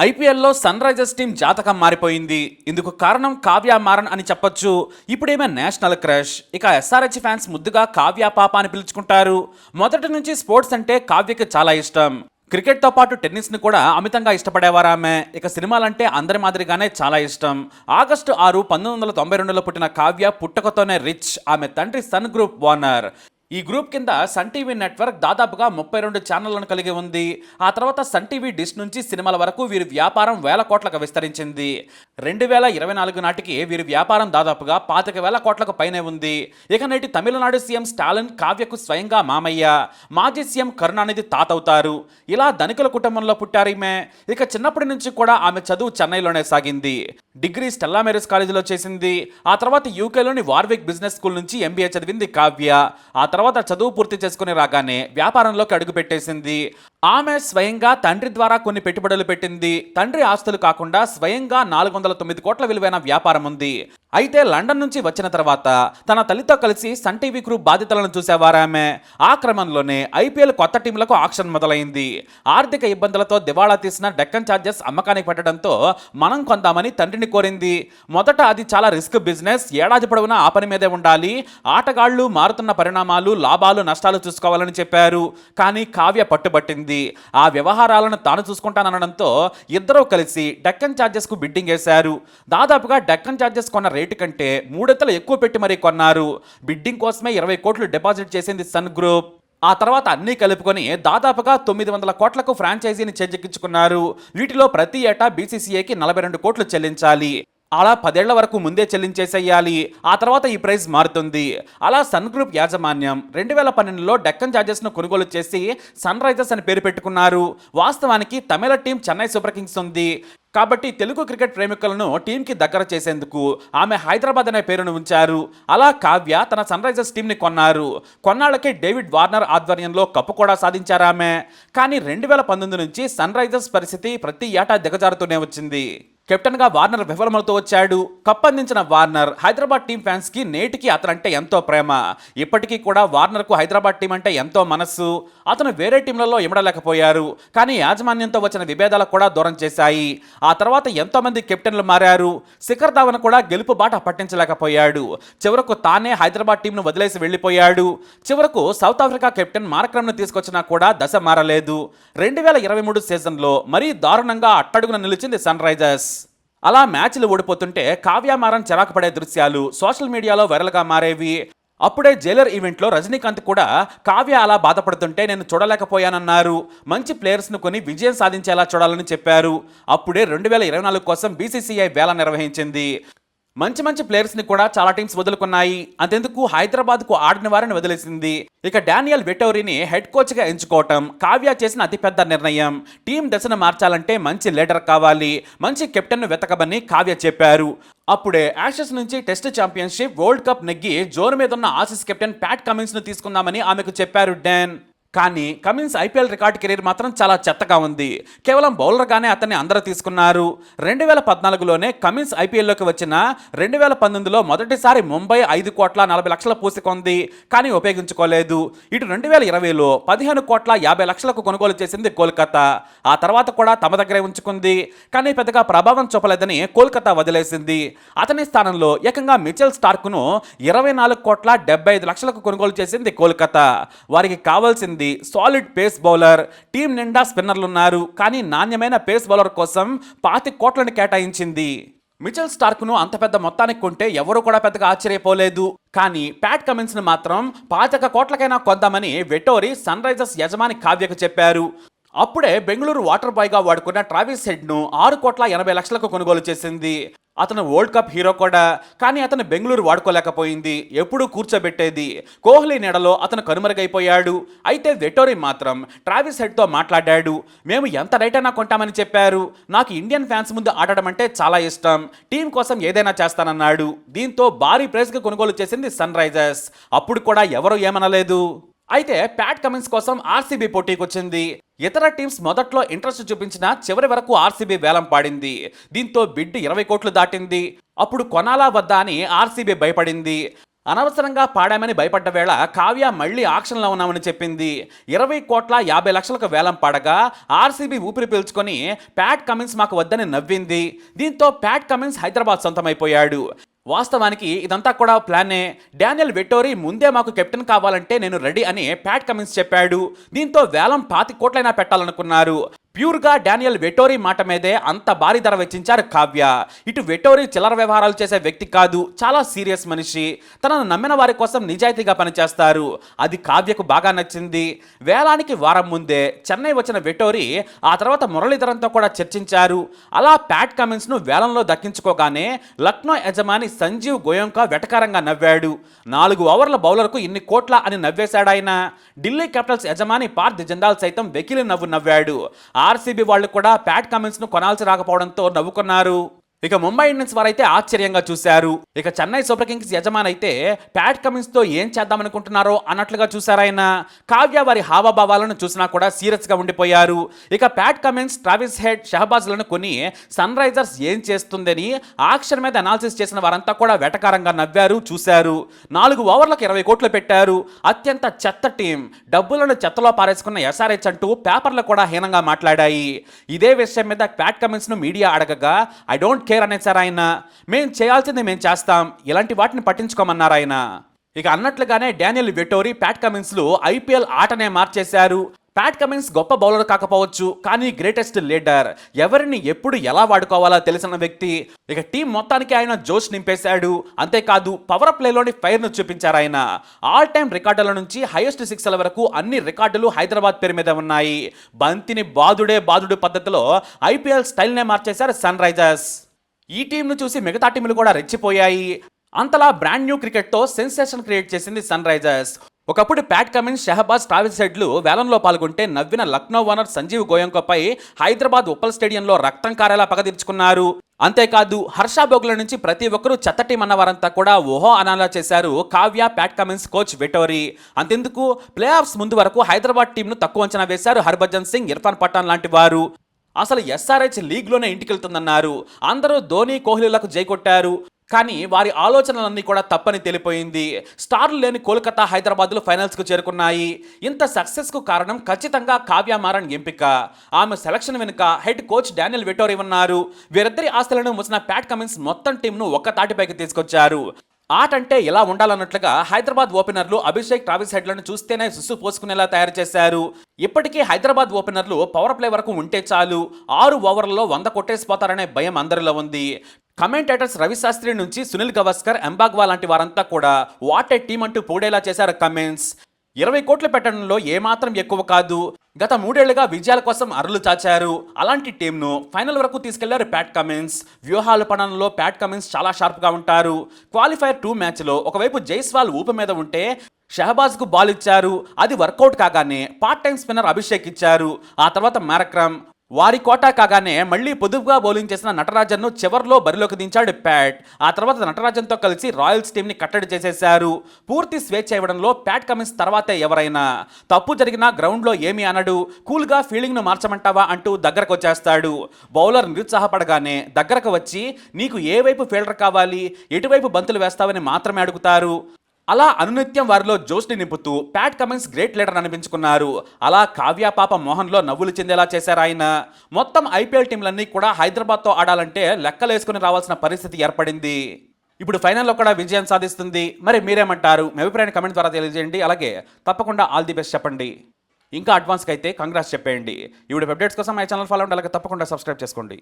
ఐపీఎల్లో sun Risers team జాతకం మారిపోయింది. ఇందుకు కారణం కావ్య మారన్ అని చెప్పొచ్చు. ఇప్పుడేమో నేషనల్ క్రష్. ఇక ఎస్ఆర్హెచ్ ఫ్యాన్స్ ముద్దుగా కావ్య పాప అని పిలుచుకుంటారు. మొదటి నుంచి స్పోర్ట్స్ అంటే కావ్యకి చాలా ఇష్టం. క్రికెట్తో పాటు టెన్నిస్ని కూడా అమితంగా ఇష్టపడేవారు ఆమె. ఇక సినిమాలంటే అందరి మాదిరిగానే చాలా ఇష్టం. ఆగస్టు 6, 1992లో పుట్టిన కావ్య పుట్టుకతోనే రిచ్. ఆమె తండ్రి సన్ గ్రూప్ ఓనర్. ఈ గ్రూప్ కింద సన్ టీవీ నెట్వర్క్ దాదాపుగా 32 ఛానళ్లను కలిగి ఉంది. ఆ తర్వాత సన్ టీవీ డిష్ నుంచి సినిమాల వరకు వీరి వ్యాపారం వేల కోట్లకు విస్తరించింది. 2024 నాటికి వీరి వ్యాపారం దాదాపుగా 25,000 కోట్లకు పైనే ఉంది. ఇక నేటి తమిళనాడు సీఎం స్టాలిన్ కావ్యకు స్వయంగా మామయ్య, మాజీ సీఎం కరుణానిధి తాతవుతారు. ఇలా ధనికుల కుటుంబంలో పుట్టారు ఈమె. ఇక చిన్నప్పటి నుంచి కూడా ఆమె చదువు చెన్నైలోనే సాగింది. డిగ్రీ స్టెల్లా మేరీస్ కాలేజీలో చేసింది. ఆ తర్వాత యూకేలోని వార్విక్ బిజినెస్ స్కూల్ నుంచి ఎంబీఏ చదివింది కావ్య. ఆ తర్వాత చదువు పూర్తి చేసుకుని రాగానే వ్యాపారంలోకి అడుగుపెట్టేసింది. ఆమె స్వయంగా తండ్రి ద్వారా కొన్ని పెట్టుబడులు పెట్టింది. తండ్రి ఆస్తులు కాకుండా స్వయంగా 409 కోట్ల విలువైన వ్యాపారం ఉంది. అయితే లండన్ నుంచి వచ్చిన తర్వాత తన తల్లితో కలిసి సన్ టీవీ గ్రూప్ బాధ్యతలను చూసేవారామె. ఆ క్రమంలోనే ఐపీఎల్ కొత్త టీంలకు ఆక్షన్ మొదలైంది. ఆర్థిక ఇబ్బందులతో దివాళా తీసిన డెక్కన్ చార్జర్స్ అమ్మకానికి పెట్టడంతో మనం కొందామని తండ్రిని కోరింది. మొదట అది చాలా రిస్క్ బిజినెస్, ఏడాది పొడవునా ఆ పని మీదే ఉండాలి, ఆటగాళ్లు మారుతున్న పరిణామాలు, లాభాలు నష్టాలు చూసుకోవాలని చెప్పారు. కానీ కావ్య పట్టుబట్టింది. ఆ వ్యవహారాలను తాను చూసుకుంటానడంతో ఇద్దరూ కలిసి డెక్కన్ చార్జెస్ కు బిడ్డింగ్ వేశారు. దాదాపుగా డెక్కన్ చార్జెస్ కొన్న రేటు కంటే 3 ఎక్కువ పెట్టి మరీ కొన్నారు. బిడ్డింగ్ కోసమే 20 కోట్లు డిపాజిట్ చేసింది సన్ గ్రూప్. ఆ తర్వాత అన్నీ కలుపుకొని దాదాపుగా 900 కోట్లకు ఫ్రాంచైజీని చేజిక్కించుకున్నారు. వీటిలో ప్రతి ఏటా బీసీసీఐకి 42 కోట్లు చెల్లించాలి. అలా 10 ఏళ్ల వరకు ముందే చెల్లించేసేయాలి. ఆ తర్వాత ఈ ప్రైస్ మారుతుంది. అలా సన్ గ్రూప్ యాజమాన్యం 2012లో డెక్కన్ చార్జెస్ను కొనుగోలు చేసి సన్ రైజర్స్ అని పేరు పెట్టుకున్నారు. వాస్తవానికి తమిళ టీం చెన్నై సూపర్ కింగ్స్ ఉంది. కాబట్టి తెలుగు క్రికెట్ ప్రేమికులను టీంకి దగ్గర చేసేందుకు ఆమె హైదరాబాద్ అనే పేరును ఉంచారు. అలా కావ్య తన సన్ రైజర్స్ టీంని కొన్నారు. కొన్నాళ్ళకే డేవిడ్ వార్నర్ ఆధ్వర్యంలో కప్పు కూడా సాధించారు ఆమె. కానీ 2019 నుంచి సన్ రైజర్స్ పరిస్థితి ప్రతి ఏటా దిగజారుతూనే వచ్చింది. కెప్టెన్గా వార్నర్ విఫలమవుతూ వచ్చాడు. కప్ అందించిన వార్నర్ హైదరాబాద్ టీం ఫ్యాన్స్కి నేటికి అతనంటే ఎంతో ప్రేమ. ఇప్పటికీ కూడా వార్నర్కు హైదరాబాద్ టీం అంటే ఎంతో మనస్సు. అతను వేరే టీంలలో ఇమడలేకపోయారు. కానీ యాజమాన్యంతో వచ్చిన విభేదాలకు కూడా దూరం చేశాయి. ఆ తర్వాత ఎంతో మంది కెప్టెన్లు మారారు. శిఖర్ ధావన్ కూడా గెలుపు బాట పట్టించలేకపోయాడు. చివరకు తానే హైదరాబాద్ టీంను వదిలేసి వెళ్ళిపోయాడు. చివరకు సౌత్ ఆఫ్రికా కెప్టెన్ మార్క్రమ్ను తీసుకొచ్చినా కూడా దశ మారలేదు. 2023 సీజన్లో మరీ దారుణంగా అట్టడుగున నిలిచింది సన్ రైజర్స్. అలా మ్యాచ్లు ఓడిపోతుంటే కావ్య మారన్ చిరాకు పడే దృశ్యాలు సోషల్ మీడియాలో వైరల్గా మారేవి. అప్పుడే జైలర్ ఈవెంట్లో రజనీకాంత్ కూడా కావ్య అలా బాధపడుతుంటే నేను చూడలేకపోయానన్నారు. మంచి ప్లేయర్స్ను కొని విజయం సాధించేలా చూడాలని చెప్పారు. అప్పుడే 2024 కోసం బీసీసీఐ వేల నిర్వహించింది. మంచి ప్లేయర్స్ని కూడా చాలా టీమ్స్ వదులుకున్నాయి. అంతెందుకు హైదరాబాద్కు ఆడిన వారిని వదిలేసింది. ఇక డానియల్ వెటోరీని హెడ్ కోచ్గా ఎంచుకోవటం కావ్య చేసిన అతిపెద్ద నిర్ణయం. టీం దశను మార్చాలంటే మంచి లీడర్ కావాలి, మంచి కెప్టెన్ను వెతకమని కావ్య చెప్పారు. అప్పుడే యాషెస్ నుంచి టెస్ట్ ఛాంపియన్షిప్, వరల్డ్ కప్ నెగ్గి జోరు మీద ఉన్న ఆసీస్ కెప్టెన్ ప్యాట్ కమిన్స్ను తీసుకుందామని ఆమెకు చెప్పారు డాన్. కానీ కమిన్స్ ఐపీఎల్ రికార్డ్ కెరీర్ మాత్రం చాలా చెత్తగా ఉంది. కేవలం బౌలర్గానే అతన్ని అందరూ తీసుకున్నారు. 2014లోనే కమిన్స్ ఐపీఎల్లోకి వచ్చిన 2019లో మొదటిసారి ముంబై 5,40,00,000 పూసికొంది. కానీ ఉపయోగించుకోలేదు. ఇటు 2020లో 15,50,00,000కు కొనుగోలు చేసింది కోల్కతా. ఆ తర్వాత కూడా తమ దగ్గరే ఉంచుకుంది. కానీ పెద్దగా ప్రభావం చూపలేదని కోల్కతా వదిలేసింది. అతని స్థానంలో ఏకంగా మిచెల్ స్టార్క్ను 24,75,00,000కు కొనుగోలు చేసింది కోల్కతా. వారికి కావాల్సింది సాలిడ్ పేస్ బౌలర్. టీం నిండా స్పిన్నర్లున్నారు. కానీ నాణ్యమైన పేస్ బౌలర్ కోసం 25 కోట్లను కేటాయించింది. మిచెల్ స్టార్క్ను అంత పెద్ద మొత్తానికి కొంటే ఎవరు కూడా పెద్దగా ఆశ్చర్యపోలేదు. కానీ ప్యాట్ కమిన్స్ను మాత్రం 25 కోట్లకైనా కొందామని వెటోరీ సన్ రైజర్స్ యజమాని కావ్యకు చెప్పారు. అప్పుడే బెంగళూరు వాటర్ బాయ్గా వాడుకున్న ట్రావిస్ హెడ్ను 6,80,00,000కు కొనుగోలు చేసింది. అతను వరల్డ్ కప్ హీరో కూడా. కానీ అతను బెంగళూరు వాడుకోలేకపోయింది. ఎప్పుడూ కూర్చోబెట్టేది. కోహ్లీ నీడలో అతను కనుమరుగైపోయాడు. అయితే వెటోరీ మాత్రం ట్రావిస్ హెడ్తో మాట్లాడాడు. మేము ఎంత రైట్ అయినా కొంటామని చెప్పారు. నాకు ఇండియన్ ఫ్యాన్స్ ముందు ఆడడం అంటే చాలా ఇష్టం. టీం కోసం ఏదైనా చేస్తానన్నాడు. దీంతో భారీ ప్రైజ్కి కొనుగోలు చేసింది సన్ రైజర్స్. అప్పుడు కూడా ఎవరూ ఏమనలేదు. అయితే ప్యాట్ కమిన్స్ కోసం ఆర్సీబీ పోటీకొచ్చింది. ఇతర టీమ్స్ మొదట్లో ఇంట్రెస్ట్ చూపించినా చివరి వరకు ఆర్సీబీ వేలం పాడింది. దీంతో బిడ్ 20 కోట్లు దాటింది. అప్పుడు కొనాలా వద్దా అని ఆర్సీబీ భయపడింది. అనవసరంగా పాడామని భయపడ్డ వేళ కావ్య మళ్ళీ ఆక్షన్లో ఉన్నామని చెప్పింది. 20,50,00,000కు వేలం పాడగా ఆర్సీబీ ఊపిరి పీల్చుకొని ప్యాట్ కమిన్స్ మాకు వద్దని నవ్వింది. దీంతో ప్యాట్ కమిన్స్ హైదరాబాద్ సొంతమైపోయాడు. వాస్తవానికి ఇదంతా కూడా ప్లానే. డానియల్ వెట్టోరీ ముందే మాకు కెప్టెన్ కావాలంటే నేను రెడీ అని ప్యాట్ కమిన్స్ చెప్పాడు. దీంతో వేలం 25 కోట్లైనా పెట్టాలనుకున్నారు. ప్యూర్గా డానియల్ వెట్టోరీ మాట మీదే అంత భారీ ధర వెచ్చించారు కావ్య. ఇటు వెట్టోరీ చిల్లర వ్యవహారాలు చేసే వ్యక్తి కాదు, చాలా సీరియస్ మనిషి. తనను నమ్మిన వారి కోసం నిజాయితీగా పనిచేస్తారు. అది కావ్యకు బాగా నచ్చింది. వేలానికి వారం ముందే చెన్నై వచ్చిన వెట్టోరీ ఆ తర్వాత మురళీధరన్తో కూడా చర్చించారు. అలా ప్యాట్ కమిన్స్ను వేలంలో దక్కించుకోగానే లక్నో యజమాని సంజీవ్ గోయంకా వెటకారంగా నవ్వాడు. 4 ఓవర్ల బౌలర్కు ఇన్ని కోట్ల అని నవ్వేశాడాయన. ఢిల్లీ క్యాపిటల్స్ యజమాని పార్థ్ జిందాల్ సైతం వెకిలి నవ్వాడు. ఆర్సీబీ వాళ్ళు కూడా ప్యాట్ కమిన్స్ ను కొనాల్సి రాకపోవడంతో నవ్వుకున్నారు. ఇక ముంబై ఇండియన్స్ వారైతే ఆశ్చర్యంగా చూశారు. ఇక చెన్నై సూపర్ కింగ్స్ యజమాని అయితే ప్యాట్ కమిన్స్ తో ఏం చేద్దామనుకుంటున్నారో అన్నట్లుగా చూశారాయన. కావ్య వారి హావభావాలను చూసినా కూడా సీరియస్ గా ఉండిపోయారు. ఇక ప్యాట్ కమిన్స్, ట్రావిస్ హెడ్, షహబాజ్లను కొని సన్ రైజర్స్ ఏం చేస్తుందని ఆక్షన్ మీద అనాలిసిస్ చేసిన వారంతా కూడా వెటకారంగా నవ్వారు, చూశారు. 4 ఓవర్లకు 20 కోట్లు పెట్టారు. అత్యంత చెత్త టీం, డబ్బులను చెత్తలో పారేసుకున్న ఎస్ఆర్హెచ్ అంటూ పేపర్లు కూడా హీనంగా మాట్లాడాయి. ఇదే విషయం మీద ప్యాట్ కమిన్స్ ను మీడియా అడగగా ఐ డోంట్ కేర్ అనేసారు ఆయన. మేం చేయాల్సింది మేం చేస్తాం, ఇలాంటి వాటిని పట్టించుకోమన్నారు ఆయన. ఇక అన్నట్లుగానే డానియల్ వెట్టోరీ, ప్యాట్ కమిన్స్లు ఐపీఎల్ ఆటనే మార్చేశారు. ప్యాట్ కమిన్స్ గొప్ప బౌలర్ కాకపోవచ్చు, కానీ గ్రేటెస్ట్ లీడర్. ఎవరిని ఎప్పుడు ఎలా వాడుకోవాలో తెలిసిన వ్యక్తి. ఇక టీం మొత్తానికి ఆయన జోష్ నింపేశాడు. అంతేకాదు పవర్ ప్లేలోని ఫైర్ను చూపించారు ఆయన. ఆల్ టైమ్ రికార్డుల నుంచి హైయెస్ట్ సిక్స్ల వరకు అన్ని రికార్డులు హైదరాబాద్ పేరు మీద ఉన్నాయి. బంతిని బాదుడు పద్ధతిలో ఐపీఎల్ స్టైల్నే మార్చేశారు సన్ రైజర్స్. ఈ టీంను చూసి మిగతా టీంలు కూడా రెచ్చిపోయాయి. అంతలా బ్రాండ్ న్యూ క్రికెట్తో సెన్సేషన్ క్రియేట్ చేసింది సన్ రైజర్స్. ఒకప్పుడు ప్యాట్ కమిన్స్, షహబాజ్, ట్రావిస్ హెడ్లు వేలంలో పాల్గొంటే నవ్విన లక్నో ఓనర్ సంజీవ్ గోయంకాపై హైదరాబాద్ ఉప్పల్ స్టేడియంలో రక్తం కారేలా పగ తీర్చుకున్నారు. అంతేకాదు హర్ష బోగ్ల నుంచి ప్రతి ఒక్కరూ చెత్త టీం అన్నవారంతా కూడా ఓహో అనాలా చేశారు కావ్య, ప్యాట్ కమిన్స్, కోచ్ వెట్టోరీ. అంతెందుకు ప్లే ఆఫ్స్ ముందు వరకు హైదరాబాద్ టీంను తక్కువ అంచనా వేశారు హర్భజన్ సింగ్, ఇర్ఫాన్ పఠాన్ లాంటి వారు. అసలు ఎస్ఆర్హెచ్ లీగ్లోనే ఇంటికెళ్తుందన్నారు. అందరూ ధోని, కోహ్లీలకు జై కొట్టారు. కానీ వారి ఆలోచనలన్నీ కూడా తప్పని తెలిపోయింది. స్టార్లు లేని కోల్కతా, హైదరాబాద్లు ఫైనల్స్కు చేరుకున్నాయి. ఇంత సక్సెస్కు కారణం ఖచ్చితంగా కావ్య మారన్ ఎంపిక. ఆమె సెలక్షన్ వెనుక హెడ్ కోచ్ డానియల్ వెట్టోరీ ఉన్నారు. వీరిద్దరి ఆస్తులను మూసిన ప్యాట్ కమిన్స్ మొత్తం టీంను ఒక్క తాటిపైకి తీసుకొచ్చారు. ఆట అంటే ఇలా ఉండాలన్నట్లుగా హైదరాబాద్ ఓపెనర్లు అభిషేక్, ట్రావిస్ హెడ్లను చూస్తేనే సుస్సు పోసుకునేలా తయారు చేశారు. ఇప్పటికీ హైదరాబాద్ ఓపెనర్లు పవర్ ప్లే వరకు ఉంటే చాలు, 6 ఓవర్లలో 100 కొట్టేసిపోతారనే భయం అందరిలో ఉంది. కమెంటేటర్స్ రవిశాస్త్రి నుంచి సునీల్ గవాస్కర్, ఎంబాగ్వా లాంటి వారంతా కూడా వాట్ ఏ టీం అంటూ పోడేలా చేశారు కమిన్స్. 20 కోట్లు పెట్టడంలో ఏమాత్రం ఎక్కువ కాదు. గత 3 ఏళ్లుగా విజయాల కోసం అరులు చాచారు. అలాంటి టీంను ఫైనల్ వరకు తీసుకెళ్లారు ప్యాట్ కమిన్స్. వ్యూహాల పడడంలో ప్యాట్ కమిన్స్ చాలా షార్ప్గా ఉంటారు. క్వాలిఫైర్ 2 మ్యాచ్లో ఒకవైపు జైస్వాల్ ఊపు మీద ఉంటే షహబాజ్కు బాల్ ఇచ్చారు. అది వర్కౌట్ కాగానే పార్ట్ టైం స్పిన్నర్ అభిషేక్ ఇచ్చారు. ఆ తర్వాత మ్యారక్రమ్. వారి కోటా కాగానే మళ్ళీ పొదుపుగా బౌలింగ్ చేసిన నటరాజన్ను చివర్లో బరిలోకి దించాడు ప్యాట్. ఆ తర్వాత నటరాజన్తో కలిసి రాయల్స్ టీంని కట్టడి చేసేశారు. పూర్తి స్వేచ్ఛ ఇవ్వడంలో ప్యాట్ కమిన్స్ తర్వాతే ఎవరైనా. తప్పు జరిగినా గ్రౌండ్లో ఏమీ అనడు. కూల్గా ఫీల్డింగ్ను మార్చమంటావా అంటూ దగ్గరకు వచ్చేస్తాడు. బౌలర్ నిరుత్సాహపడగానే దగ్గరకు వచ్చి నీకు ఏ వైపు ఫీల్డర్ కావాలి, ఎటువైపు బంతులు వేస్తావని మాత్రమే అడుగుతారు. అలా అనునిత్యం వారిలో జోష్ని నింపుతూ ప్యాట్ కమిన్స్ గ్రేట్ లీడర్ అనిపించుకున్నారు. అలా కావ్య, పాప మోహన్లో నవ్వులు చెందేలా చేశారు ఆయన. మొత్తం ఐపీఎల్ టీంలన్నీ కూడా హైదరాబాద్తో ఆడాలంటే లెక్కలేసుకుని రావాల్సిన పరిస్థితి ఏర్పడింది. ఇప్పుడు ఫైనల్లో కూడా విజయం సాధిస్తుంది. మరి మీరేమంటారు? మీ అభిప్రాయాన్ని కమెంట్ ద్వారా తెలియజేయండి. అలాగే తప్పకుండా ఆల్ ది బెస్ట్ చెప్పండి. ఇంకా అడ్వాన్స్కి అయితే కంగ్రాట్స్ చెప్పేయండి. ఇప్పుడు అప్డేట్స్ కోసం మై ఛానల్ ఫాలో అవ్వండి. అలాగే తప్పకుండా సబ్స్క్రైబ్ చేసుకోండి.